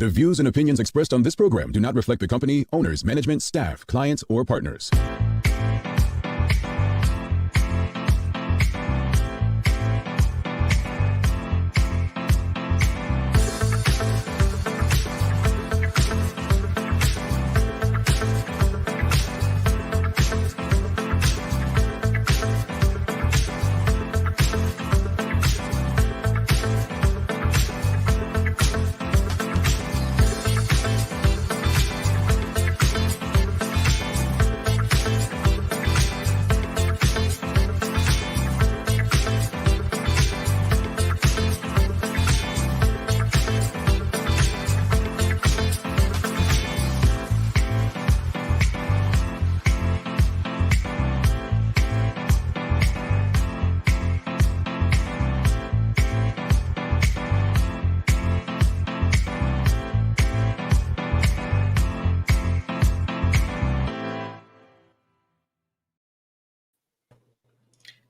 The views and opinions expressed on this program do not reflect the company, owners, management, staff, clients, or partners.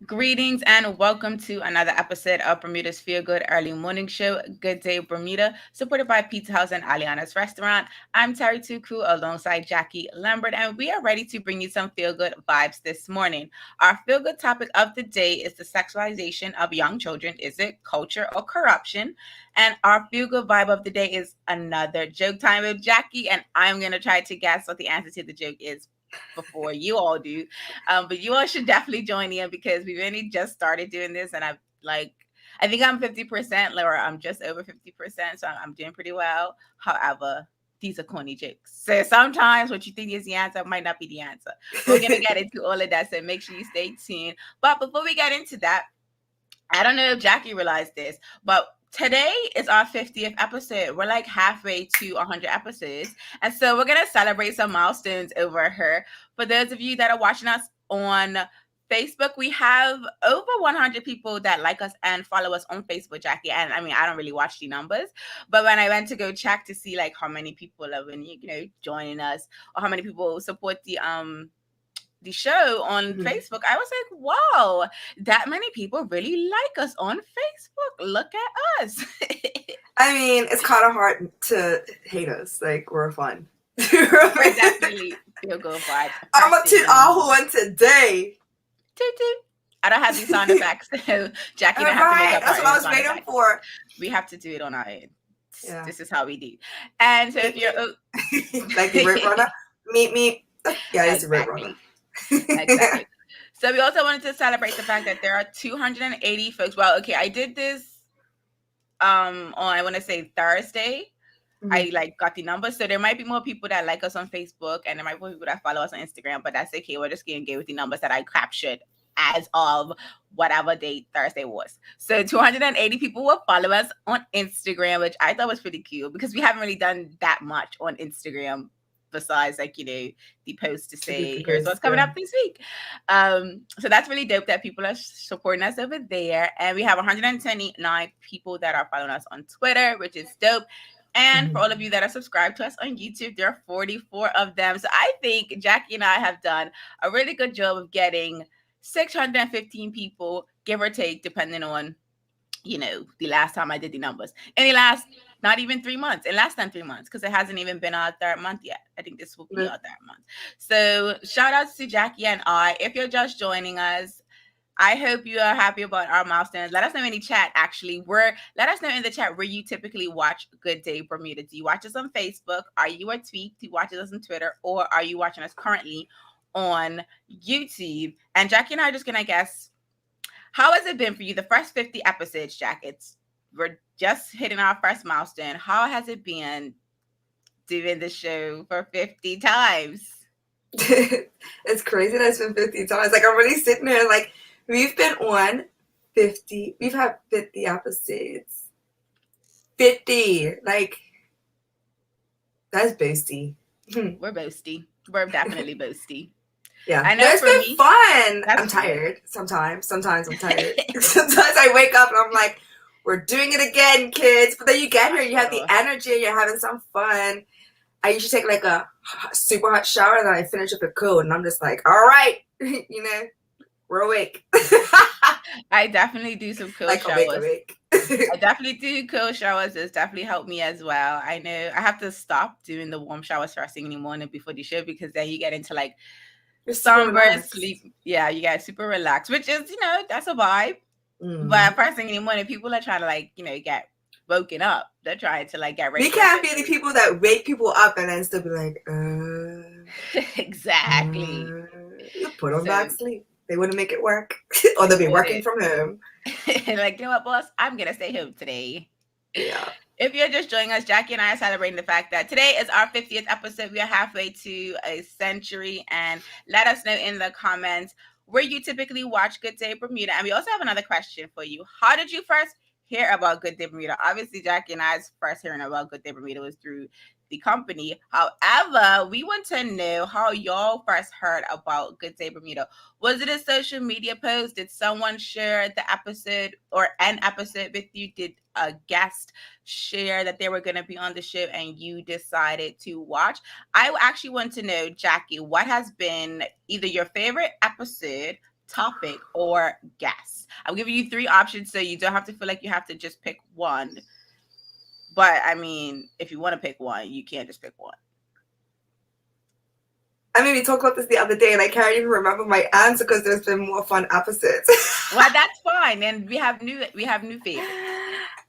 Greetings and welcome to another episode of Bermuda's Feel Good Early Morning Show, Good Day Bermuda, supported by Pizza House and Aliana's Restaurant. I'm Terri Tuku alongside Jacky Lambert, and we are ready to bring you some feel good vibes this morning. Our feel good topic of the day is the sexualization of young children. Is it culture or corruption? And our feel good vibe of the day is another joke time with Jacky, and I'm going to try to guess what the answer to the joke is before you all do, but you all should definitely join in because we've only just started doing this, and I think I'm 50%, or I'm just over 50%, so I'm doing pretty well. However, these are corny jokes, so sometimes what you think is the answer might not be the answer. We're gonna get into all of that, so make sure you stay tuned. But before we get into that, I don't know if Jacky realized this, but today is our 50th episode. We're like halfway to 100 episodes. And so we're going to celebrate some milestones over here. For those of you that are watching us on Facebook, we have over 100 people that like us and follow us on Facebook, Jacky. And I mean, I don't really watch the numbers, but when I went to go check to see like how many people have been, joining us, or how many people support the show on Facebook, I was like, wow, that many people really like us on Facebook. Look at us. I mean, it's kind of hard to hate us. Like, we're fun. We're definitely feel good vibes. I'm a toot our horn today. Toot toot. I don't have these sound effects, so Jacky don't have to make up That's what I was waiting for. We have to do it on our end. Yeah. This is how we do. And so if you're like the Red Runner, meet me. Yeah, it's the Red Runner. Exactly. So we also wanted to celebrate the fact that there are 280 folks. Well, okay, I did this on, I want to say Thursday. I got the numbers, so there might be more people that like us on Facebook, and there might be more people that follow us on Instagram, but that's okay. We're just getting good with the numbers that I captured as of whatever date Thursday was. So 280 people will follow us on Instagram, which I thought was pretty cool because we haven't really done that much on Instagram besides the post to say here's what's coming up this week. So that's really dope that people are supporting us over there. And we have 129 people that are following us on Twitter, which is dope. And for all of you that are subscribed to us on YouTube, there are 44 of them. So I think Jacky and I have done a really good job of getting 615 people, give or take, depending on the last time I did the numbers. Not even 3 months. In less than 3 months, because it hasn't even been our third month yet. I think this will be our third month. So shout outs to Jacky and I. If you're just joining us, I hope you are happy about our milestones. Let us know in the chat, actually. Let us know in the chat where you typically watch Good Day Bermuda. Do you watch us on Facebook? Are you a tweet? Do you watch us on Twitter? Or are you watching us currently on YouTube? And Jacky and I are just going to guess, how has it been for you? The first 50 episodes, Jack. We're just hitting our first milestone. How has it been doing the show for 50 times? It's crazy that it's been 50 times. Like, I'm really sitting there like, we've been on 50. We've had 50 episodes. 50. Like, that's boasty. We're boasty. We're definitely boasty. Yeah, I know. It's been fun. I'm tired sometimes. Sometimes I'm tired. Sometimes I wake up and I'm like, we're doing it again, kids. But then you get here, you have the energy, you're having some fun. I usually take like a super hot shower and then I finish up a cold and I'm just like, all right, we're awake. I definitely do some cold like showers. Awake. I definitely do cold showers. It's definitely helped me as well. I know I have to stop doing the warm showers first thing in the morning before the show, because then you get into like sunburn sleep. Yeah, you get super relaxed, which is, that's a vibe. But first thing in the morning, people are trying to like, get woken up. They're trying to like get ready. We can't be the people that wake people up and then still be like, exactly. You put them back to sleep. They wouldn't make it work. Or they'll be working from home. Like, you know what, boss? I'm going to stay home today. Yeah. If you're just joining us, Jacky and I are celebrating the fact that today is our 50th episode. We are halfway to a century. And let us know in the comments where you typically watch Good Day Bermuda. And we also have another question for you. How did you first hear about Good Day Bermuda? Obviously, Jacky and I's first hearing about Good Day Bermuda was through the company. However, we want to know how y'all first heard about Good Day Bermuda. Was it a social media post? Did someone share the episode or an episode with you? Did a guest share that they were going to be on the show and you decided to watch? I actually want to know, Jacky, what has been either your favorite episode, topic, or guest? I'm giving you 3 options so you don't have to feel like you have to just pick one. But I mean, if you want to pick one, you can't just pick one. I mean, we talked about this the other day, and I can't even remember my answer because there's been more fun episodes. Well, that's fine, and we have new favorites.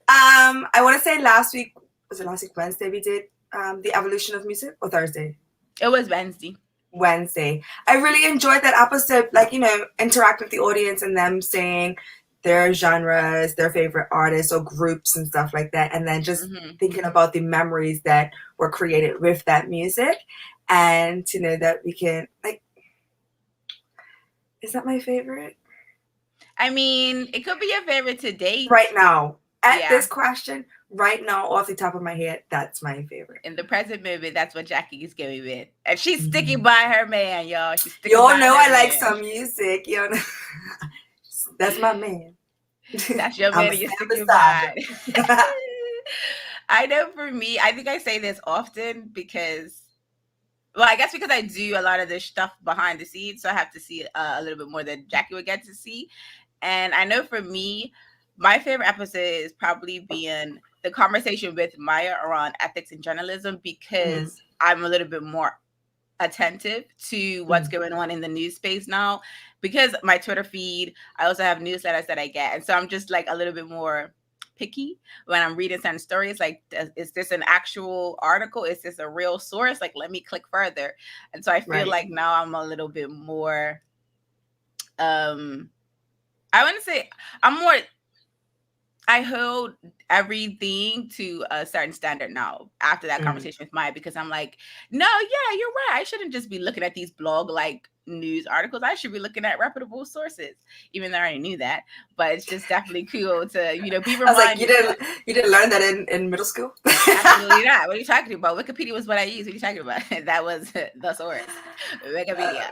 I want to say last week Wednesday we did the evolution of music, or Thursday. It was Wednesday. I really enjoyed that episode. Like, interact with the audience and them saying their genres, their favorite artists or groups and stuff like that. And then just thinking about the memories that were created with that music. And to know that we can, like, is that my favorite? I mean, it could be your favorite to date. Right now. This question, right now, off the top of my head, that's my favorite. In the present moment, that's what Jacky is going with. And she's sticking by her man, y'all. Y'all know I like some music. You know? That's my man. That's your man. You're sticking by. I know for me, I think I say this often because, well, I guess because I do a lot of this stuff behind the scenes, so I have to see a little bit more than Jacky would get to see. And I know for me, my favorite episode is probably being the conversation with Maya around ethics and journalism, because I'm a little bit more attentive to what's going on in the news space now, because my Twitter feed, I also have newsletters that I get. And so I'm just like a little bit more picky when I'm reading certain stories. Like, is this an actual article? Is this a real source? Like, let me click further. And so I feel like now I'm a little bit more, I wouldn't say I'm more, I hold everything to a certain standard now after that conversation with Maya, because I'm like, no, yeah, you're right. I shouldn't just be looking at these blog like news articles. I should be looking at reputable sources, even though I already knew that. But it's just definitely cool to, be reminded. I was like, you didn't learn that in middle school? Absolutely not. What are you talking about? Wikipedia was what I used. What are you talking about? That was the source. Wikipedia.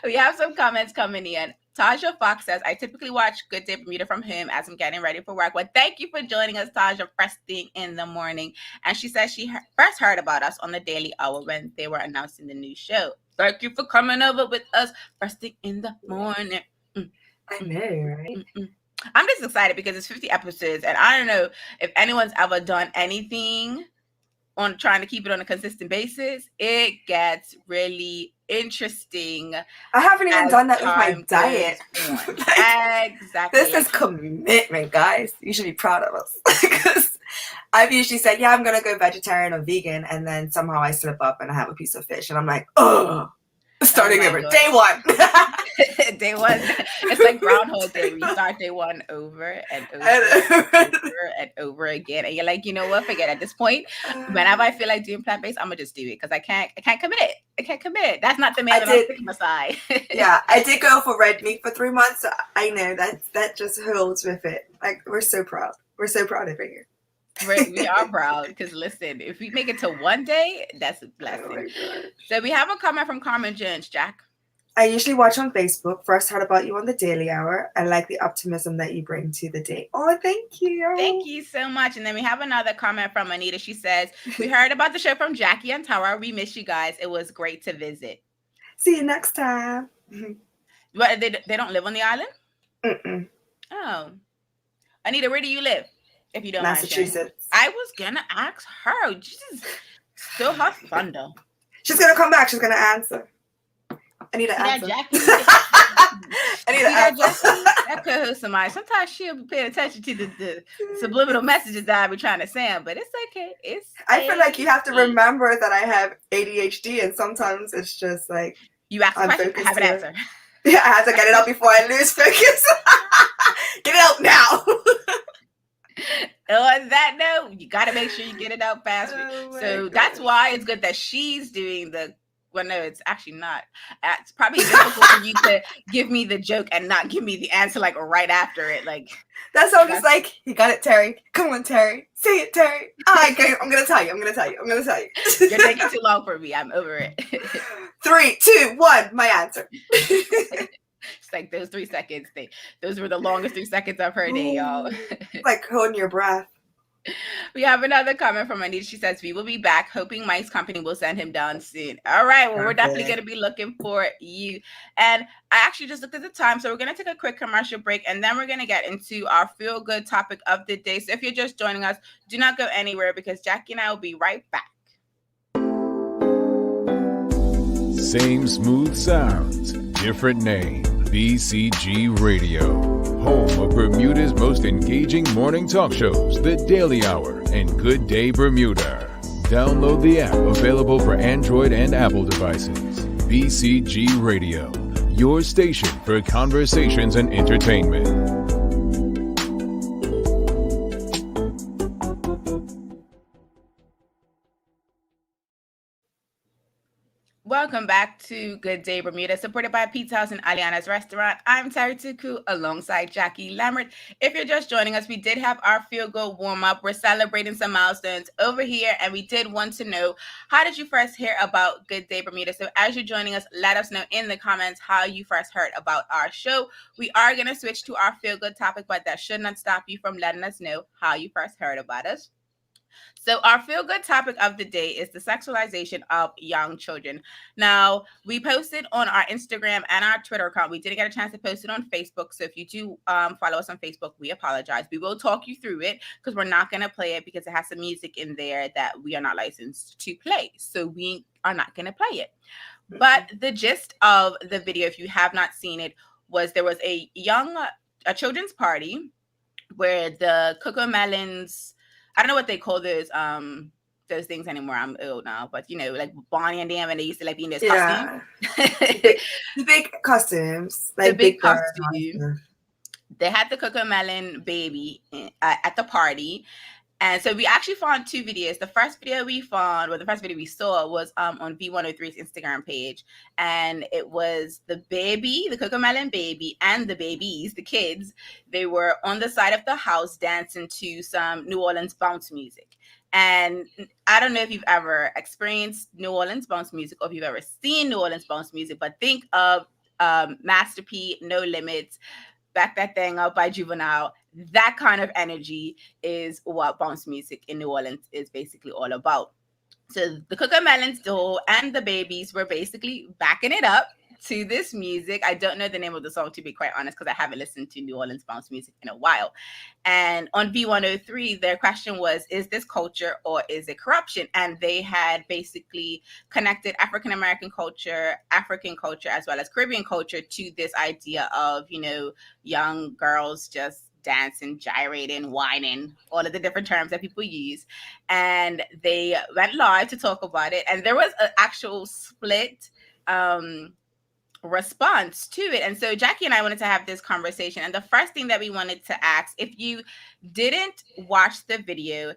We have some comments coming in. Taja Fox says, I typically watch Good Day Bermuda from home as I'm getting ready for work. Well, thank you for joining us, Taja, first thing in the morning. And she says she first heard about us on the Daily Hour when they were announcing the new show. Thank you for coming over with us first thing in the morning. I know, right? I'm just excited because it's 50 episodes, and I don't know if anyone's ever done anything on trying to keep it on a consistent basis. It gets really interesting. I haven't even done that with my diet. Exactly. This is commitment, guys. You should be proud of us. Because I've usually said, yeah, I'm going to go vegetarian or vegan, and then somehow I slip up and I have a piece of fish, and I'm like, oh, starting over. Day one. Day one. It's like Groundhog Day. We start day one over and over again. And you're like, you know what? Forget it. At this point, whenever I feel like doing plant-based, I'm gonna just do it because I can't commit. I can't commit. That's not the man that I'm sticking beside. Yeah, I did go for red meat for 3 months. So I know that just holds with it. Like, we're so proud. We're so proud of it here. We are proud because listen, if we make it to one day, that's a blessing. So we have a comment from Carmen Jones. Jack, I usually watch on Facebook. First heard about you on the Daily Hour. I like the optimism that you bring to the day. Oh, thank you. Thank you so much. And then we have another comment from Anita. She says, we heard about the show from Jacky and Terri. We miss you guys. It was great to visit. See you next time. But they don't live on the island? Mm-mm. Oh. Anita, where do you live? If you don't mind sharing. Massachusetts. I was gonna ask her. She's still her thunder. She's gonna come back. She's gonna answer. I need to answer. Jackie. I need to answer. That could hurt somebody. Sometimes she'll be paying attention to the subliminal messages that I be trying to send, but it's okay. I feel like you have to remember that I have ADHD, and sometimes it's just like you ask a question, I have an answer. Yeah, I have to get it out before I lose focus. Get it out now. On that note, you got to make sure you get it out fast. So that's why it's good that she's doing the. Well, no, it's actually not. It's probably difficult for you to give me the joke and not give me the answer like right after it. Like that song is like, you got it, Terry. Come on, Terry. Say it, Terry. I'm gonna tell you. You're taking too long for me. I'm over it. 3, 2, 1. My answer. It's like those 3 seconds. Those were the longest 3 seconds of her day, y'all. Like holding your breath. We have another comment from Anita. She says, we will be back, hoping Mike's company will send him down soon. All right. Well, we're definitely going to be looking for you. And I actually just looked at the time. So we're going to take a quick commercial break, and then we're going to get into our feel-good topic of the day. So if you're just joining us, do not go anywhere, because Jackie and I will be right back. Same smooth sounds, different name. BCG Radio, home of Bermuda's most engaging morning talk shows, The Daily Hour and Good Day Bermuda. Download the app, available for Android and Apple devices. BCG Radio, your station for conversations and entertainment. Welcome back to Good Day Bermuda, supported by Pizza House and Aliana's Restaurant. I'm Terri Tuku alongside Jackie Lambert. If you're just joining us, we did have our Feel Good warm-up. We're celebrating some milestones over here, and we did want to know, how did you first hear about Good Day Bermuda? So as you're joining us, let us know in the comments how you first heard about our show. We are going to switch to our Feel Good topic, but that should not stop you from letting us know how you first heard about us. So our feel-good topic of the day is the sexualization of young children. Now, we posted on our Instagram and our Twitter account. We didn't get a chance to post it on Facebook. So if you do follow us on Facebook, we apologize. We will talk you through it, because we're not going to play it because it has some music in there that we are not licensed to play. So we are not going to play it. But the gist of the video, if you have not seen it, was there was a children's party where the Cocomelons, I don't know what they call those things anymore. I'm old now, but like Bonnie and them, and they used to like be in those costumes. the big costumes, like the big costume. They had the Cocomelon baby at the party, and so we actually found 2 videos. The first video we saw was on V103's Instagram page, and it was the baby, the Cocomelon baby, and the babies, the kids. They were on the side of the house dancing to some New Orleans bounce music. And I don't know if you've ever experienced New Orleans bounce music, or if you've ever seen New Orleans bounce music, but think of Master P, No Limits, Back That Thing Up by Juvenile. That kind of energy is what bounce music in New Orleans is basically all about. So the Cocomelons doll and the babies were basically backing it up to this music. I don't know the name of the song, to be quite honest, because I haven't listened to New Orleans bounce music in a while. And on V103, their question was, is this culture or is it corruption? And they had basically connected African-American culture, African culture, as well as Caribbean culture to this idea of, young girls just dancing, gyrating, whining, all of the different terms that people use. And they went live to talk about it. And there was an actual split response to it. And so Jackie and I wanted to have this conversation. And the first thing that we wanted to ask, if you didn't watch the video,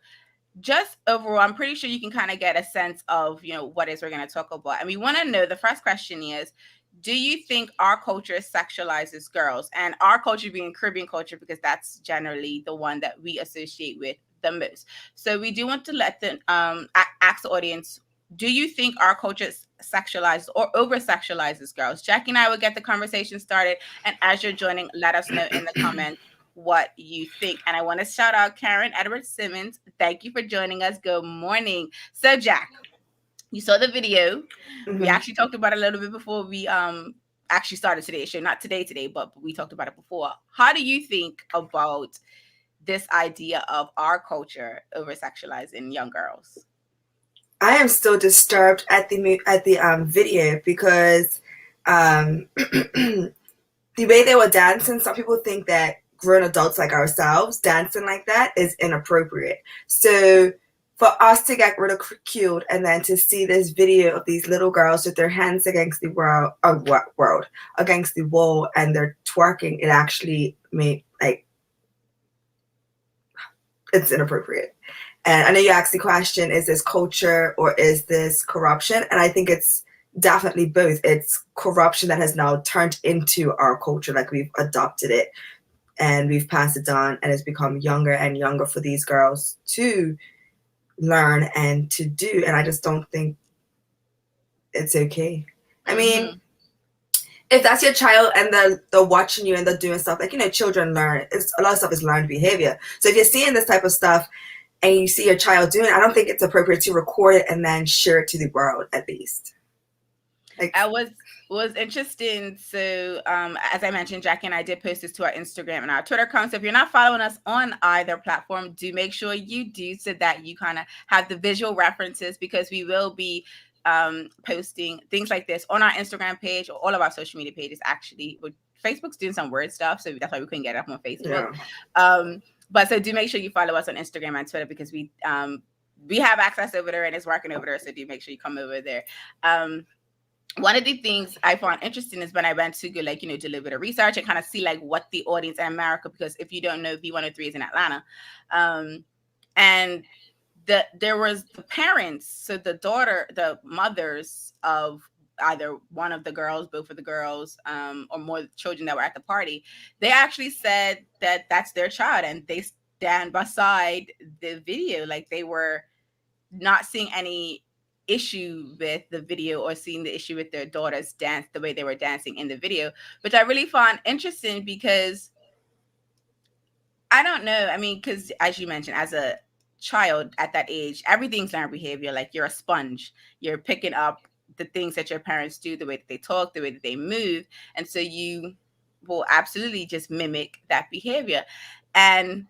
just overall, I'm pretty sure you can kind of get a sense of, what it is we're going to talk about. And we want to know, the first question is, do you think our culture sexualizes girls? And our culture being Caribbean culture, because that's generally the one that we associate with the most. So we do want to let the ask the audience, do you think our culture sexualizes or over-sexualizes girls? Jackie and I will get the conversation started. And as you're joining, let us know in the comments what you think. And I want to shout out Karen Edward Simmons. Thank you for joining us. Good morning. So Jack, you saw the video. Mm-hmm. We actually talked about it a little bit before we actually started today's show. Not today, but we talked about it before. How do you think about this idea of our culture over sexualizing young girls? I am still disturbed at the video because the way they were dancing, some people think that grown adults like ourselves dancing like that is inappropriate. So for us to get ridiculed and then to see this video of these little girls with their hands against the against the wall, and they're twerking, it actually made it's inappropriate. And I know you asked the question, is this culture or is this corruption? And I think it's definitely both. It's corruption that has now turned into our culture, like we've adopted it and we've passed it on, and it's become younger and younger for these girls to learn and to do. And I just don't think it's okay. I mean, if that's your child and they're watching you and they're doing stuff, like, you know, children learn. A lot of stuff is learned behavior. So if you're seeing this type of stuff and you see your child doing it, I don't think it's appropriate to record it and then share it to the world, at least. Like, I was interesting. So as I mentioned, Jacky and I did post this to our Instagram and our Twitter account. So if you're not following us on either platform, do make sure you do, so that you kind of have the visual references, because we will be posting things like this on our Instagram page, or all of our social media pages. Actually, Facebook's doing some weird stuff, so that's why we couldn't get it up on Facebook. Yeah. But so do make sure you follow us on Instagram and Twitter, because we have access over there and it's working over there. So do make sure you come over there. One of the things I found interesting is when I went to go, like, you know, do a little bit of research and kind of see like what the audience in America, because if you don't know, B103 is in Atlanta, and there was the parents, so the mothers of either one of the girls, both of the girls, or more children that were at the party, they actually said that that's their child, and they stand beside the video. Like, they were not seeing any issue with the video or seeing the issue with their daughters dance the way they were dancing in the video, which I really found interesting, because I don't know. I mean, because as you mentioned, as a child at that age, everything's learned behavior. Like, you're a sponge. You're picking up the things that your parents do, the way that they talk, the way that they move. And so you will absolutely just mimic that behavior. And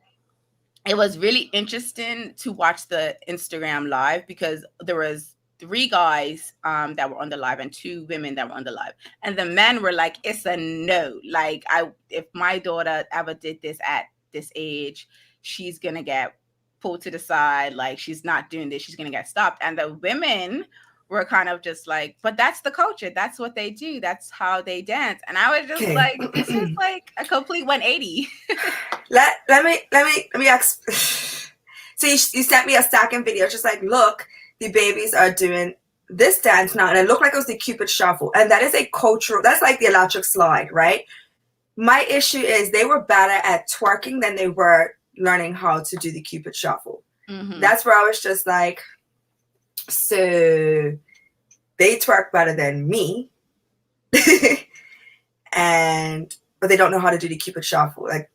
it was really interesting to watch the Instagram live, because there was 3 guys that were on the live and 2 women that were on the live. And the men were like, it's a no. Like, if my daughter ever did this at this age, she's going to get pulled to the side. Like, she's not doing this, she's going to get stopped. And the women were kind of just like, but that's the culture. That's what they do. That's how they dance. And I was just like, this is like a complete 180. Let me ask. So you sent me a second video, just like, look, the babies are doing this dance now. And it looked like it was the Cupid shuffle. And that is a cultural, that's like the electric slide, right? My issue is they were better at twerking than they were learning how to do the Cupid shuffle. Mm-hmm. That's where I was just like, so they twerk better than me. But they don't know how to do the Cupid shuffle. Like,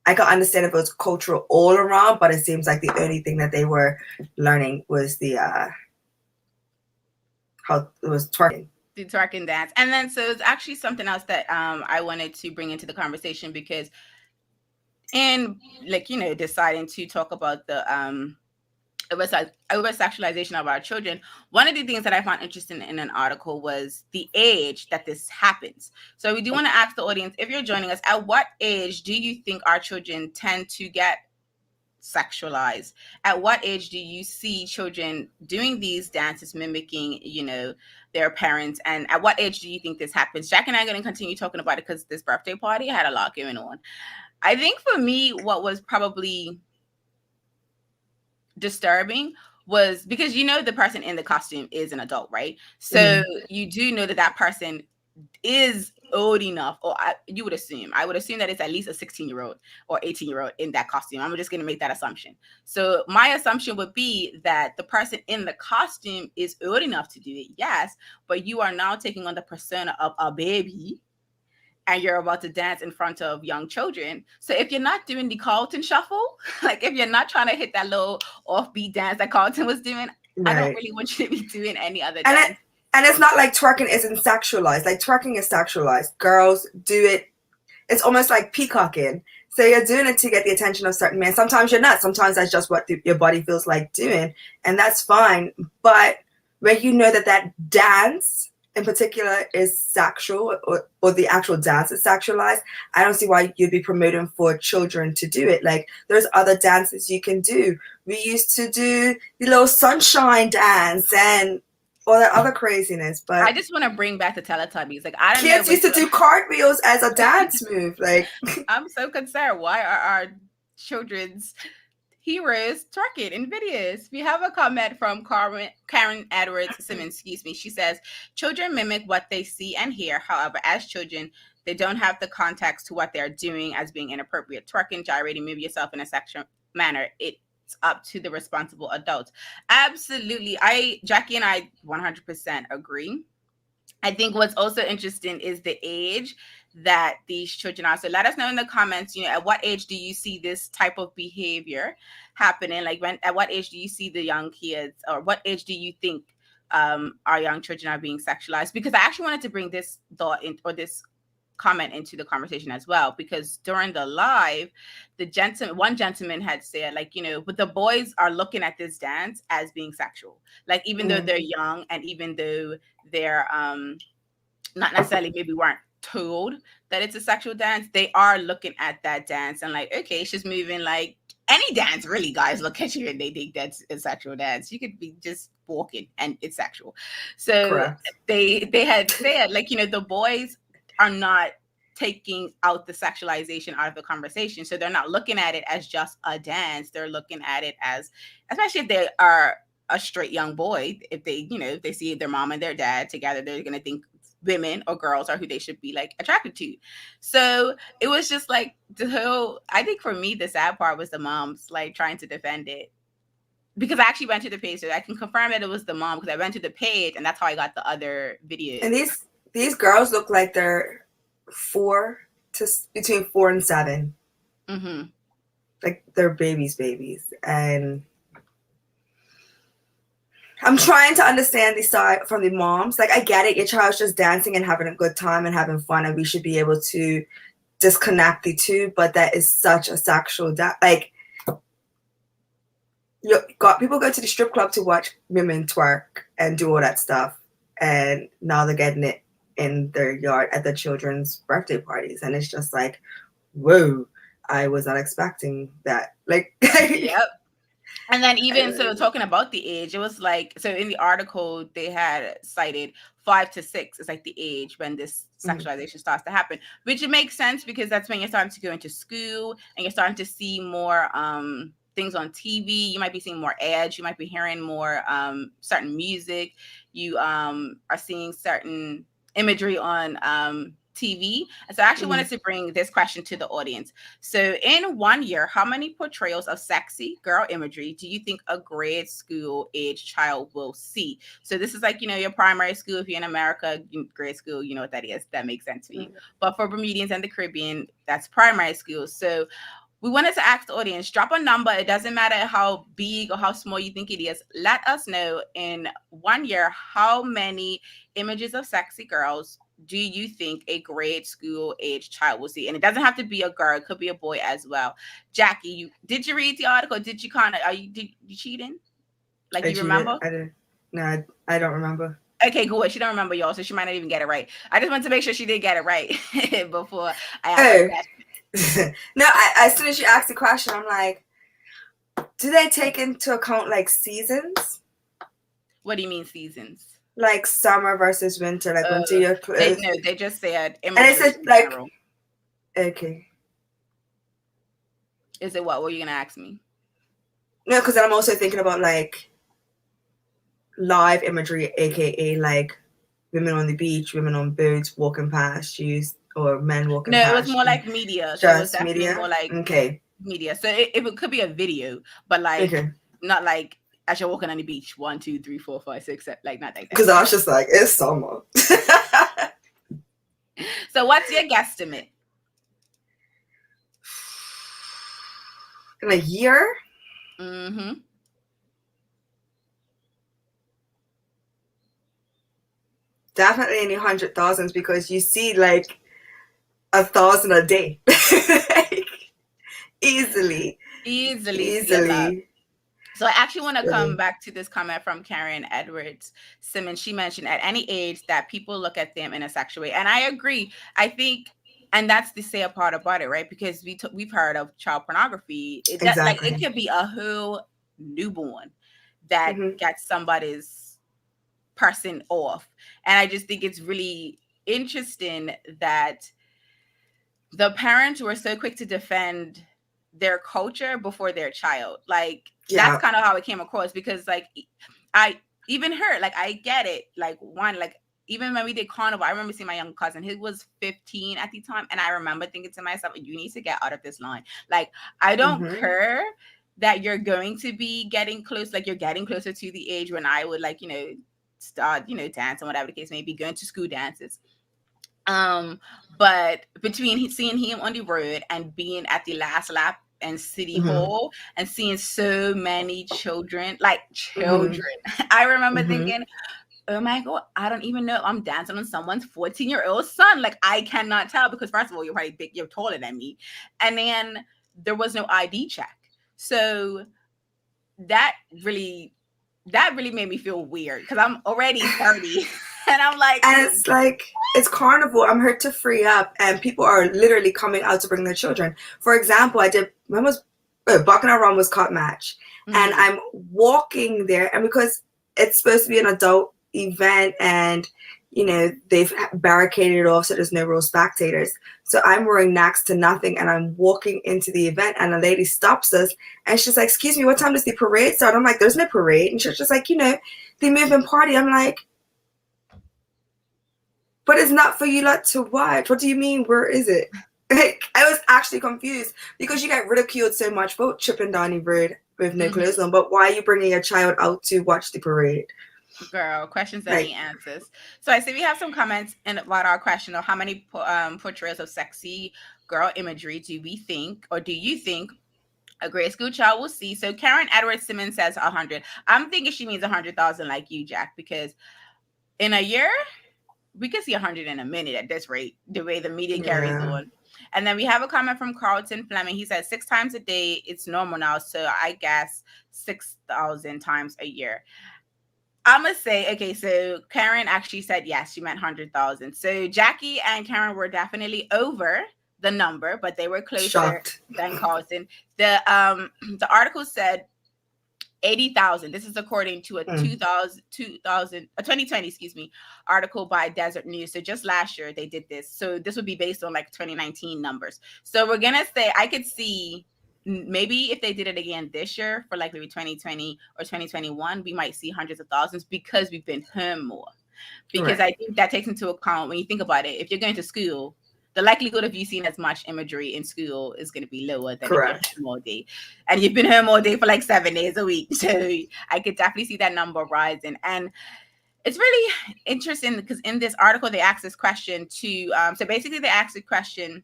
I can understand if it was cultural all around, but it seems like the only thing that they were learning was the how it was twerking. The twerking dance. And then so it's actually something else that I wanted to bring into the conversation, because in, like, you know, deciding to talk about the over-sexualization of our children, one of the things that I found interesting in an article was the age that this happens. So we do want to ask the audience, if you're joining us, at what age do you think our children tend to get sexualized? At what age do you see children doing these dances, mimicking, you know, their parents? And at what age do you think this happens? Jack and I are going to continue talking about it, because this birthday party had a lot going on. I think for me, what was probably disturbing was because, you know, the person in the costume is an adult, right? So you do know that person is old enough, or I would assume that it's at least a 16-year-old or 18-year-old in that costume. I'm just going to make that assumption. So my assumption would be that the person in the costume is old enough to do it, yes, but you are now taking on the persona of a baby, and you're about to dance in front of young children. So if you're not doing the Carlton shuffle, like if you're not trying to hit that little offbeat dance that Carlton was doing, right, I don't really want you to be doing any other dance. And it's not like twerking isn't sexualized. Like, twerking is sexualized. Girls do it it's almost like peacocking. So you're doing it to get the attention of certain men. Sometimes you're not. Sometimes that's just what your body feels like doing, and that's fine. But when you know that dance in particular is sexual, or the actual dance is sexualized, I don't see why you'd be promoting for children to do it. Like, there's other dances you can do. We used to do the little sunshine dance and all that other craziness. But I just want to bring back the Teletubbies. Like, I don't know. Kids used to do cartwheels as a dance move. Like, I'm so concerned. Why are our children's heroes twerking in videos? We have a comment from Karen Edwards Simmons, excuse me. She says, children mimic what they see and hear. However, as children, they don't have the context to what they're doing as being inappropriate. Twerking, gyrating, move yourself in a sexual manner. It's up to the responsible adults. Absolutely. Jacky and I 100% agree. I think what's also interesting is the age that these children are. So let us know in the comments, at what age do you see this type of behavior happening? Like, at what age do you see the young kids, or what age do you think our young children are being sexualized? Because I actually wanted to bring this thought in, or this comment into the conversation as well, because during the live, one gentleman had said, like, but the boys are looking at this dance as being sexual, like, even though they're young, and even though they're not necessarily maybe weren't told that it's a sexual dance, they are looking at that dance and like, okay, it's just moving like any dance, really. Guys look at you and they think that's a sexual dance. You could be just walking and it's sexual. So correct. they had said, like, the boys are not taking out the sexualization out of the conversation. So they're not looking at it as just a dance. They're looking at it as, especially if they are a straight young boy, if they, if they see their mom and their dad together, they're going to think women or girls are who they should be like attracted to. So it was just like I think for me, the sad part was the moms like trying to defend it, because I actually went to the page, so I can confirm that it was the mom, because I went to the page and that's how I got the other videos. And these girls look like they're between 4 and 7. Mm-hmm. Like they're babies. And I'm trying to understand the side from the moms. Like, I get it. Your child's just dancing and having a good time and having fun, and we should be able to disconnect the two. But that is such a sexual like, people go to the strip club to watch women twerk and do all that stuff, and now they're getting it in their yard at the children's birthday parties, and it's just like, whoa, I was not expecting that. Like, yep. And then even so, talking about the age, it was like, so in the article they had cited 5 to 6 is like the age when this sexualization starts to happen, which it makes sense, because that's when you're starting to go into school and you're starting to see more things on TV. You might be seeing more ads. You might be hearing more certain music. You are seeing certain imagery on TV. And so I actually wanted to bring this question to the audience. So in 1 year, how many portrayals of sexy girl imagery do you think a grade school age child will see? So this is like, your primary school. If you're in America, grade school, you know what that is. That makes sense for you. But for Bermudians and the Caribbean, that's primary school. So we wanted to ask the audience, drop a number. It doesn't matter how big or how small you think it is. Let us know in 1 year, how many images of sexy girls do you think a grade school age child will see? And it doesn't have to be a girl. It could be a boy as well. Jacky, did you read the article? Did you did you cheating? Like, you remember? I didn't. No, I don't remember. Okay, good. She don't remember, y'all, so she might not even get it right. I just wanted to make sure she did get it right before I asked her that. No, as soon as you asked the question, I'm like, do they take into account like seasons? What do you mean seasons? Like summer versus winter, like winter you're clothes. No, they just said imagery. And it said like, okay. Is it what were you gonna ask me? No, because I'm also thinking about like live imagery, aka like women on the beach, women on boats walking past you, or men walking past. No, it was more like media. Just so it was definitely media? More like media. So it could be a video, but like not like as you're walking on the beach, 1, 2, 3, 4, 5, 6, 7, like not like that. Because I was just like, it's summer. So what's your guesstimate? In a year? Mm-hmm. Definitely in the 100,000s, because you see like 1,000 a day. Easily. So I actually want to come back to this comment from Karen Edwards Simmons. She mentioned at any age that people look at them in a sexual way. And I agree. I think, and that's the sad part about it, right? Because we've heard of child pornography. Exactly. It could be a whole newborn that gets somebody's person off. And I just think it's really interesting that the parents were so quick to defend their culture before their child. Like, that's kind of how it came across, because like I even heard, like, I get it. Like, one, like, even when we did carnival, I remember seeing my young cousin, he was 15 at the time. And I remember thinking to myself, you need to get out of this line. Like, I don't care that you're going to be getting close. Like, you're getting closer to the age when I would, like, start, dance and whatever the case may be, going to school dances. But between seeing him on the road and being at the last lap in City Hall and seeing so many children, I remember thinking, oh my God, I don't even know I'm dancing on someone's 14-year-old son. Like, I cannot tell, because first of all, you're probably big, you're taller than me. And then there was no ID check. So that really made me feel weird, because I'm already 30. And I'm like, and it's like, it's carnival. I'm here to free up, and people are literally coming out to bring their children. For example, Bacchanal Run was cut match, and I'm walking there, and because it's supposed to be an adult event, and they've barricaded it off so there's no real spectators. So I'm wearing next to nothing, and I'm walking into the event, and a lady stops us, and she's like, "Excuse me, what time does the parade start?" I'm like, "There's no parade," and she's just like, "The moving party." I'm like, but it's not for you lot to watch. What do you mean? Where is it? Like, I was actually confused, because you get ridiculed so much for tripping down the road with no clothes on. But why are you bringing your child out to watch the parade? Girl, questions that need answers. So I see we have some comments about our question of how many portrayals of sexy girl imagery do you think a grade school child will see? So Karen Edwards Simmons says 100. I'm thinking she means 100,000 like you, Jack, because in a year, we could see 100 in a minute at this rate, the way the media carries on. And then we have a comment from Carlton Fleming. He says 6 times a day, it's normal now. So I guess 6,000 times a year. I'm going to say, okay, so Karen actually said yes, she meant 100,000. So Jackie and Karen were definitely over the number, but they were closer than Carlton. The article said 80,000. This is according to a 2020 article by Desert News. So just last year they did this. So this would be based on like 2019 numbers. So we're gonna say, I could see maybe if they did it again this year for like maybe 2020 or 2021, we might see hundreds of thousands, because we've been home more. Because I think that takes into account, when you think about it, if you're going to school, the likelihood of you seeing as much imagery in school is going to be lower than if you're home all day. And you've been home all day for like 7 days a week. So I could definitely see that number rising. And it's really interesting, because in this article, they asked this question to, so basically they asked a question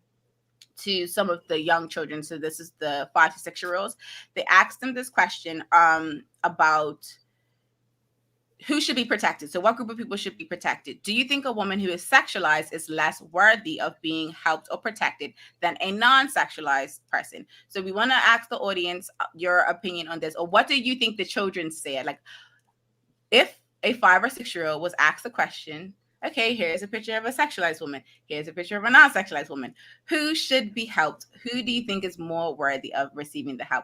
to some of the young children. So this is the 5 to 6 year olds. They asked them this question about who should be protected. So what group of people should be protected? Do you think a woman who is sexualized is less worthy of being helped or protected than a non-sexualized person? So we want to ask the audience your opinion on this, or what do you think the children said? Like, if a 5 or 6 year old was asked the question, okay, here's a picture of a sexualized woman, here's a picture of a non-sexualized woman, who should be helped? Who do you think is more worthy of receiving the help?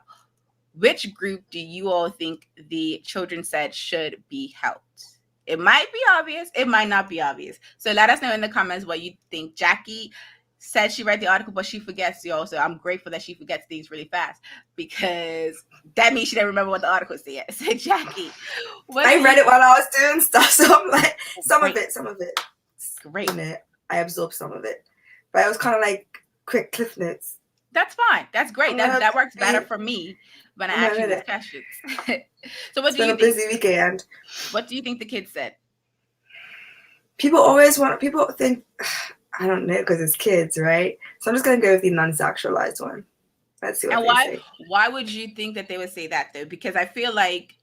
Which group do you all think the children said should be helped? It might be obvious. It might not be obvious. So let us know in the comments what you think. Jackie said she read the article, but she forgets, y'all. So I'm grateful that she forgets things really fast, because that means she didn't remember what the article said. So Jackie, I read it while I was doing stuff. So I'm like, some of it. Great. I absorbed some of it. But it was kind of like quick cliff notes. That's fine. That's great. That works better for me when I ask you these questions. So what do you think? It's been a busy weekend. What do you think the kids said? People think, I don't know, because it's kids, right? So I'm just going to go with the non-sexualized one. Let's see what they say. Why would you think that they would say that, though? Because I feel like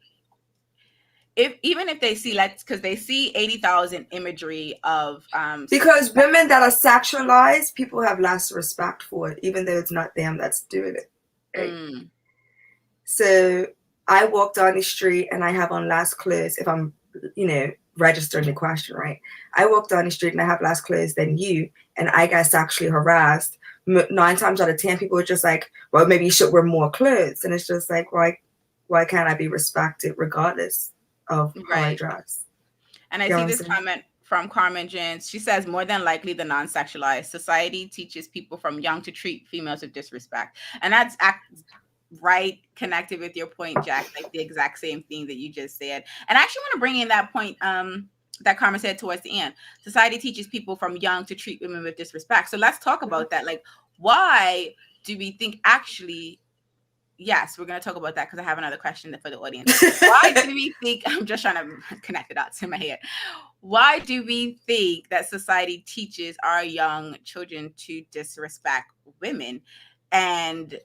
even if they see, because they see 80,000 imagery of because women that are sexualized, people have less respect for it, even though it's not them that's doing it. Right? So I walk down the street and I have on less clothes if I'm, registering the question, right? I walk down the street and I have less clothes than you, and I get sexually harassed. 9 times out of 10, people are just like, well, maybe you should wear more clothes. And it's just like, why can't I be respected regardless of how I dress? And I see this comment from Carmen Jens. She says, more than likely the non-sexualized. Society teaches people from young to treat females with disrespect. And that's right connected with your point, Jack, like the exact same thing that you just said. And I actually want to bring in that point that Carmen said towards the end. Society teaches people from young to treat women with disrespect. So let's talk about that. Like, why do we think actually... Yes, we're going to talk about that because I have another question for the audience. Why do we think, I'm just trying to connect the dots in my head. Why do we think that society teaches our young children to disrespect women? And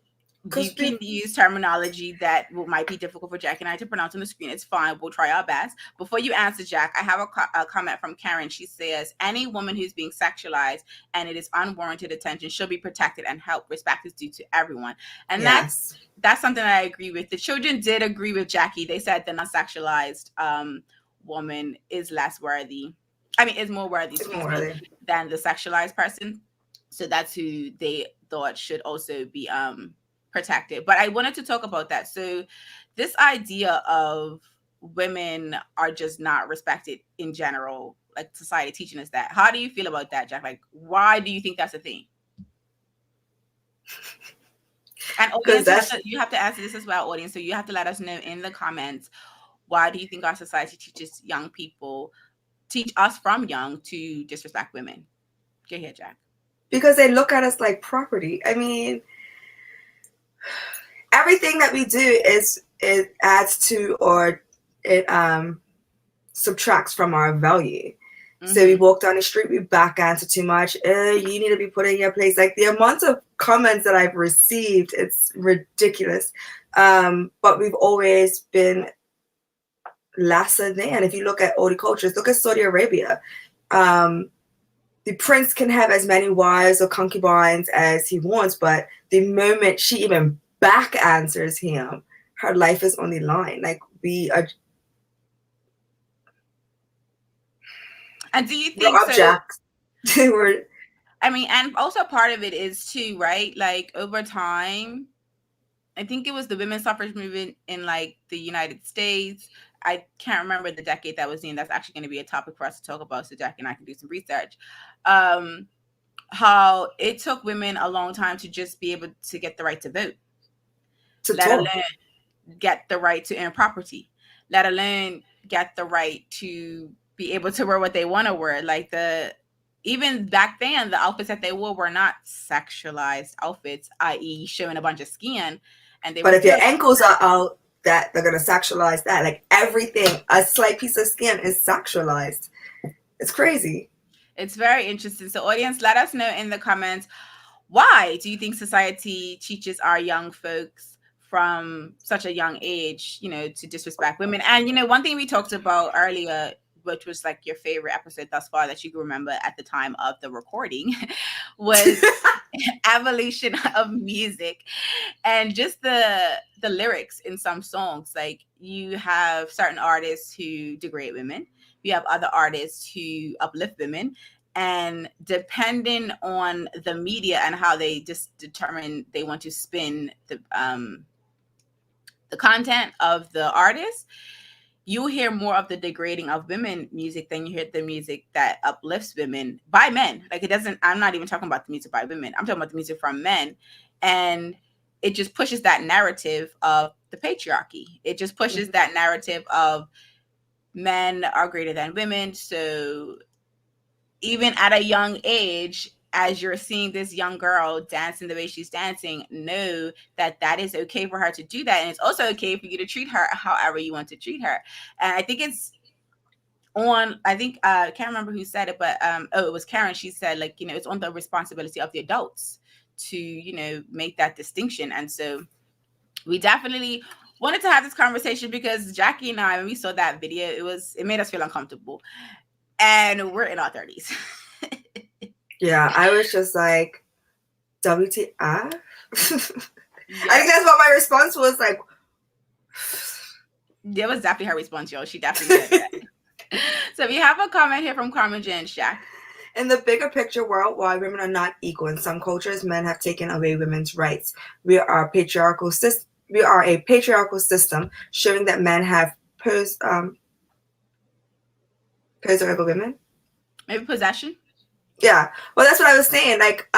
you can use terminology that might be difficult for Jack and I to pronounce on the screen. It's fine. We'll try our best. Before you answer, Jack, I have a comment from Karen. She says, any woman who's being sexualized and it is unwarranted attention should be protected and help. Respect is due to everyone. And that's something that I agree with. The children did agree with Jackie. They said the non-sexualized woman is less worthy. I mean, is more worthy than the sexualized person. So that's who they thought should also be protected. But I wanted to talk about that. So this idea of women are just not respected in general, like society teaching us that. How do you feel about that, Jack? Like, why do you think that's a thing? And audience, you have to answer this as well, audience. So you have to let us know in the comments, why do you think our society teaches young people, teach us from young to disrespect women? Go ahead, Jack. Because they look at us like property. I mean, everything that we do it adds to or it subtracts from our value. Mm-hmm. So we walk down the street, we back answer too much. You need to be put in your place. Like the amount of comments that I've received, it's ridiculous. But we've always been lesser than. If you look at all the cultures, look at Saudi Arabia. The prince can have as many wives or concubines as he wants, but the moment she even back answers him, her life is on the line. Like we are. And do you think I mean, and also part of it is too, right? Like over time, I think it was the women's suffrage movement in like the United States. I can't remember the decade that was in. That's actually going to be a topic for us to talk about. So Jack and I can do some research. How it took women a long time to just be able to get the right to vote, let alone get the right to own property, let alone get the right to be able to wear what they want to wear. Like even back then, the outfits that they wore were not sexualized outfits, i.e. showing a bunch of skin. But if your ankles are out, that they're going to sexualize that. Like everything, a slight piece of skin is sexualized. It's crazy. It's very interesting. So audience, let us know in the comments, why do you think society teaches our young folks from such a young age, to disrespect women? And, one thing we talked about earlier, which was like your favorite episode thus far that you can remember at the time of the recording, was evolution of music and just the lyrics in some songs. Like you have certain artists who degrade women, you have other artists who uplift women, and depending on the media and how they just determine they want to spin the content of the artist, you hear more of the degrading of women music than you hear the music that uplifts women by men. Like I'm not even talking about the music by women. I'm talking about the music from men. And it just pushes that narrative of the patriarchy. It just pushes that narrative of men are greater than women. So even at a young age, as you're seeing this young girl dancing the way she's dancing, know that is okay for her to do that. And it's also okay for you to treat her however you want to treat her. And I think it's I can't remember who said it, but it was Karen. She said, like, it's on the responsibility of the adults to, make that distinction. And so we definitely wanted to have this conversation because Jacky and I, when we saw that video, it made us feel uncomfortable, and we're in our 30s. Yeah, I was just like, WTF? I think that's what my response was, like. That was definitely her response, y'all. She definitely said that. So we have a comment here from Carmen Jen Shaq. In the bigger picture, worldwide, women are not equal. In some cultures, men have taken away women's rights. We are a patriarchal system, showing that men have possessed over women. Maybe possession. Yeah, well, that's what I was saying. Like,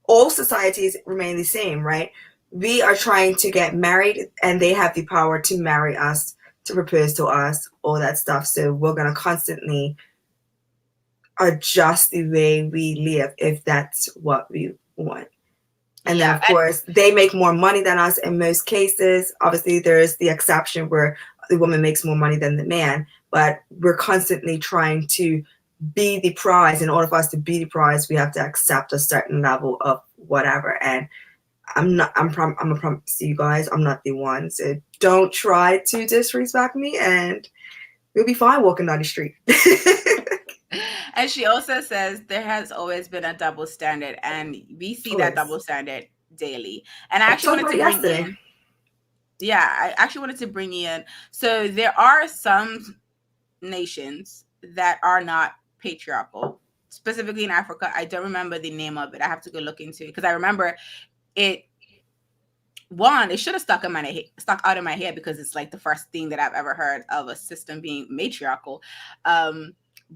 all societies remain the same, right? We are trying to get married, and they have the power to marry us, to propose to us, all that stuff. So we're gonna constantly adjust the way we live if that's what we want. And then, of course, they make more money than us in most cases. Obviously, there is the exception where the woman makes more money than the man, but we're constantly trying to be the prize. In order for us to be the prize, we have to accept a certain level of whatever. And I'm a promise to you guys, I'm not the one. So don't try to disrespect me, and we'll be fine walking down the street. And she also says there has always been a double standard, and we see that double standard daily. And I actually wanted to bring in. So there are some nations that are not patriarchal, specifically in Africa. I don't remember the name of it. I have to go look into it because I remember it. One, it should have stuck out in my head because it's like the first thing that I've ever heard of a system being matriarchal.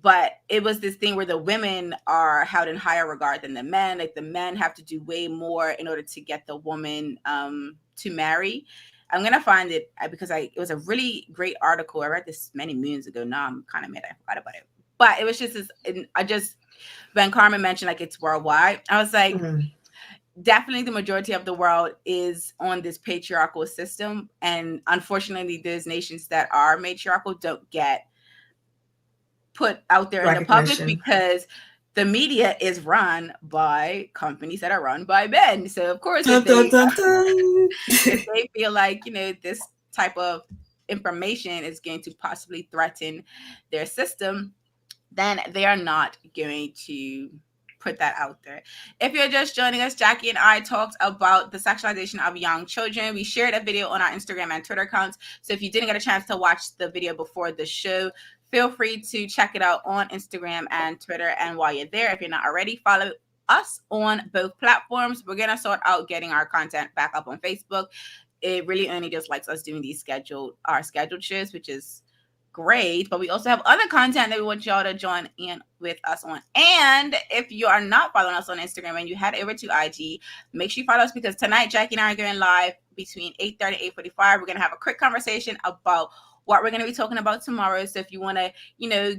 But it was this thing where the women are held in higher regard than the men. Like the men have to do way more in order to get the woman to marry. I'm going to find it because it was a really great article. I read this many moons ago. Now I'm kind of mad I forgot about it. But it was just when Carmen mentioned like it's worldwide, I was like, definitely the majority of the world is on this patriarchal system. And unfortunately, those nations that are matriarchal don't get put out there in the public because the media is run by companies that are run by men. So of course, if they feel like, this type of information is going to possibly threaten their system, then they are not going to put that out there. If you're just joining us, Jacky and I talked about the sexualization of young children. We shared a video on our Instagram and Twitter accounts. So if you didn't get a chance to watch the video before the show, feel free to check it out on Instagram and Twitter. And while you're there, if you're not already, follow us on both platforms. We're going to sort out getting our content back up on Facebook. It really only just likes us doing our scheduled shows, which is great. But we also have other content that we want y'all to join in with us on. And if you are not following us on Instagram and you head over to IG, make sure you follow us because tonight, Jacky and I are going live between 8:30 and 8:45. We're going to have a quick conversation about what we're going to be talking about tomorrow. So if you want to,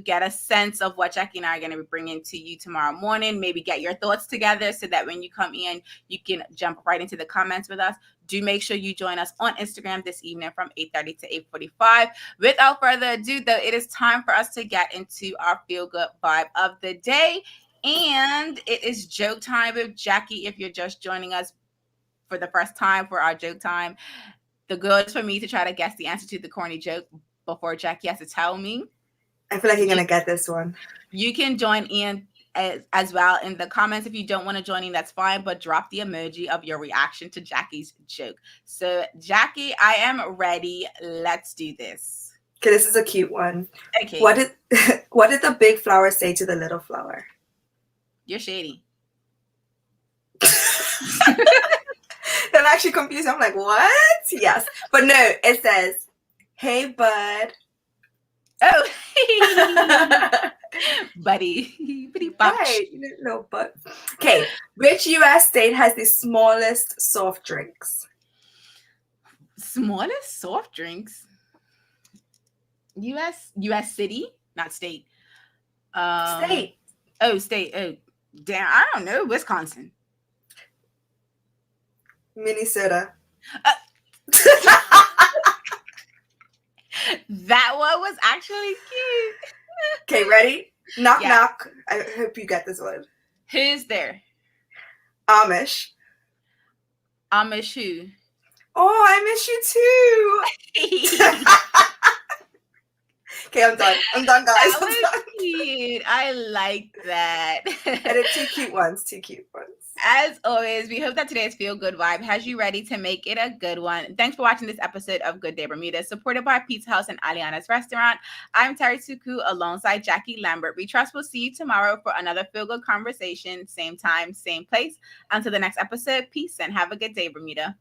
get a sense of what Jacky and I are going to be bringing to you tomorrow morning, maybe get your thoughts together so that when you come in, you can jump right into the comments with us. Do make sure you join us on Instagram this evening from 8:30 to 8:45. Without further ado, though, it is time for us to get into our feel-good vibe of the day. And it is joke time with Jacky. If you're just joining us for the first time for our joke time, the goal is for me to try to guess the answer to the corny joke before Jacky has to tell me. I feel like you're going to get this one. You can join in as well in the comments. If you don't want to join in, that's fine, but drop the emoji of your reaction to Jacky's joke. So, Jacky, I am ready. Let's do this. Okay, this is a cute one. Okay. What did the big flower say to the little flower? You're shady. That actually confused me. I'm like, what? Yes. But no, it says, hey, bud. Oh, buddy. Hey, little bud. Okay, which U.S. state has the smallest soft drinks? Smallest soft drinks? U.S. city? Not state. State. Oh, state. Oh, damn. I don't know. Wisconsin. Minnesota. That one was actually cute. Okay, ready? Knock, knock. I hope you get this one. Who's there? Amish. Amish who? Oh, I miss you too. Okay, I'm done. I'm done, guys. That was cute. I like that. Edit two cute ones. As always, we hope that today's Feel Good vibe has you ready to make it a good one. Thanks for watching this episode of Good Day Bermuda, supported by Pizza House and Aliana's Restaurant. I'm Terri Tuku alongside Jackie Lambert. We trust we'll see you tomorrow for another Feel Good conversation. Same time, same place. Until the next episode, peace and have a good day, Bermuda.